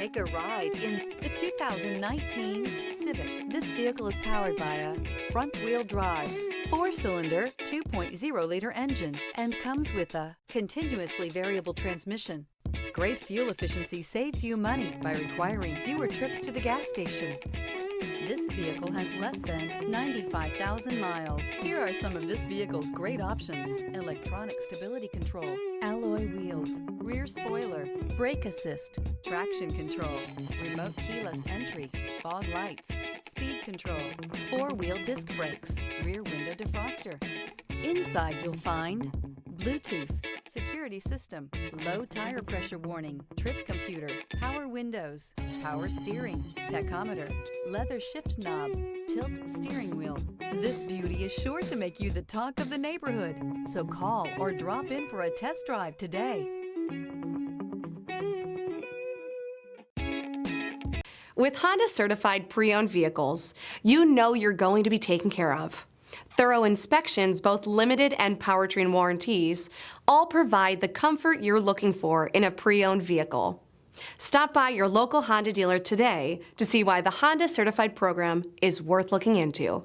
Take a ride in the 2019 Civic. This vehicle is powered by a front-wheel drive, 4-cylinder, 2.0-liter engine, and comes with a continuously variable transmission. Great fuel efficiency saves you money by requiring fewer trips to the gas station. This vehicle has less than 95,000 miles. Here are some of this vehicle's great options: electronic stability control, alloy wheels, rear spoiler, brake assist, traction control, remote keyless entry, fog lights, speed control, 4-wheel disc brakes, rear window defroster. Inside you'll find Bluetooth, security system, low tire pressure warning, trip computer, power windows, power steering, tachometer, leather shift knob, tilt steering wheel. This beauty is sure to make you the talk of the neighborhood. So call or drop in for a test drive today. With Honda certified pre-owned vehicles, you know you're going to be taken care of. Thorough inspections, both limited and powertrain warranties, all provide the comfort you're looking for in a pre-owned vehicle. Stop by your local Honda dealer today to see why the Honda Certified program is worth looking into.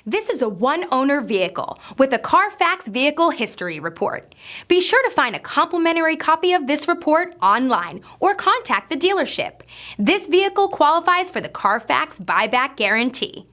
This is a one-owner vehicle with a Carfax Vehicle History Report. Be sure to find a complimentary copy of this report online or contact the dealership. This vehicle qualifies for the Carfax Buyback Guarantee.